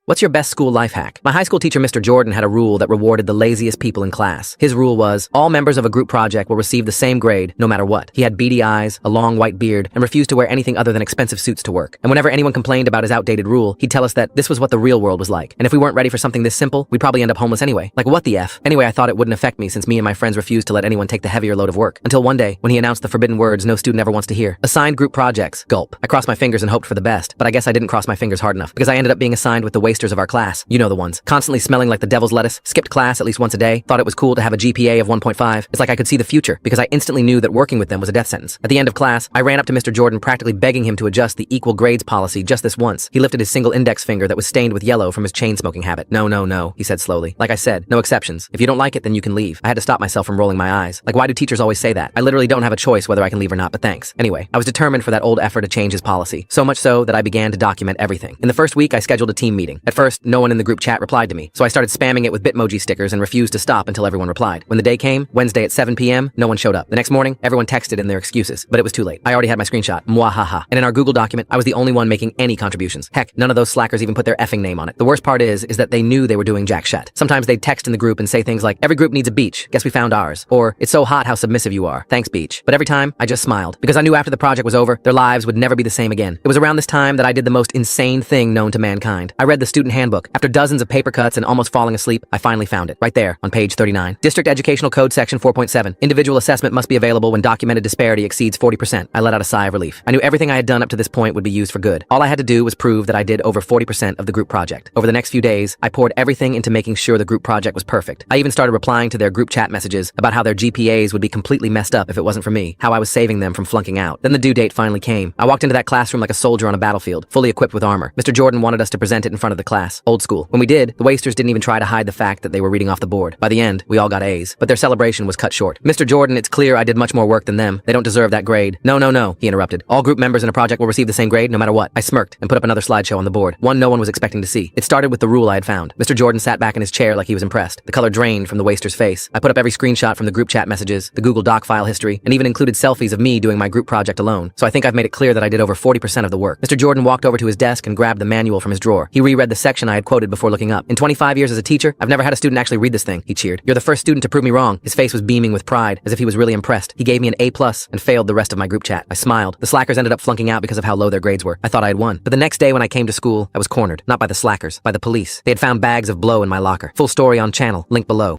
What's your best school life hack? My high school teacher, Mr. Jordan, had a rule that rewarded the laziest people in class. His rule was, all members of a group project will receive the same grade, no matter what. He had beady eyes, a long white beard, and refused to wear anything other than expensive suits to work. And whenever anyone complained about his outdated rule, he'd tell us that this was what the real world was like. And if we weren't ready for something this simple, we'd probably end up homeless anyway. Like, what the F? Anyway, I thought it wouldn't affect me since me and my friends refused to let anyone take the heavier load of work. Until one day, when he announced the forbidden words no student ever wants to hear. Assigned group projects. Gulp. I crossed my fingers and hoped for the best, but I guess I didn't cross my fingers hard enough, because I ended up being assigned with the wasters of our class. You know the ones. Constantly smelling like the devil's lettuce, skipped class at least once a day, thought it was cool to have a GPA of 1.5. It's like I could see the future, because I instantly knew that working with them was a death sentence. At the end of class, I ran up to Mr. Jordan practically begging him to adjust the equal grades policy just this once. He lifted his single index finger that was stained with yellow from his chain smoking habit. No, he said slowly. Like I said, no exceptions. If you don't like it, then you can leave. I had to stop myself from rolling my eyes. Like, why do teachers always say that? I literally don't have a choice whether I can leave or not, but thanks. Anyway, I was determined for that old effort to change his policy. So much so that I began to document everything. In the first week, I scheduled a team meeting. At first, no one in the group chat replied to me, so I started spamming it with Bitmoji stickers and refused to stop until everyone replied. When the day came, Wednesday at 7 p.m., no one showed up. The next morning, everyone texted in their excuses, but it was too late. I already had my screenshot. Mwahaha. And in our Google document, I was the only one making any contributions. Heck, none of those slackers even put their effing name on it. The worst part is that they knew they were doing jack shit. Sometimes they'd text in the group and say things like, every group needs a beach. Guess we found ours. Or, it's so hot how submissive you are. Thanks, beach. But every time, I just smiled, because I knew after the project was over, their lives would never be the same again. It was around this time that I did the most insane thing known to mankind. I read the student handbook. After dozens of paper cuts and almost falling asleep, I finally found it. Right there, on page 39. District Educational Code Section 4.7. Individual assessment must be available when documented disparity exceeds 40%. I let out a sigh of relief. I knew everything I had done up to this point would be used for good. All I had to do was prove that I did over 40% of the group project. Over the next few days, I poured everything into making sure the group project was perfect. I even started replying to their group chat messages about how their GPAs would be completely messed up if it wasn't for me, how I was saving them from flunking out. Then the due date finally came. I walked into that classroom like a soldier on a battlefield, fully equipped with armor. Mr. Jordan wanted us to present it in front of the class. Old school. When we did, the wasters didn't even try to hide the fact that they were reading off the board. By the end, we all got A's, but their celebration was cut short. Mr. Jordan, it's clear I did much more work than them. They don't deserve that grade. No, he interrupted. All group members in a project will receive the same grade no matter what. I smirked and put up another slideshow on the board. One no one was expecting to see. It started with the rule I had found. Mr. Jordan sat back in his chair like he was impressed. The color drained from the waster's face. I put up every screenshot from the group chat messages, the Google Doc file history, and even included selfies of me doing my group project alone. So I think I've made it clear that I did over 40% of the work. Mr. Jordan walked over to his desk and grabbed the manual from his drawer. He reread the section I had quoted before looking up. In 25 years as a teacher, I've never had a student actually read this thing. He cheered. You're the first student to prove me wrong. His face was beaming with pride, as if he was really impressed. He gave me an A+ and failed the rest of my group chat. I smiled. The slackers ended up flunking out because of how low their grades were. I thought I had won. But the next day when I came to school, I was cornered. Not by the slackers, by the police. They had found bags of blow in my locker. Full story on channel, link below.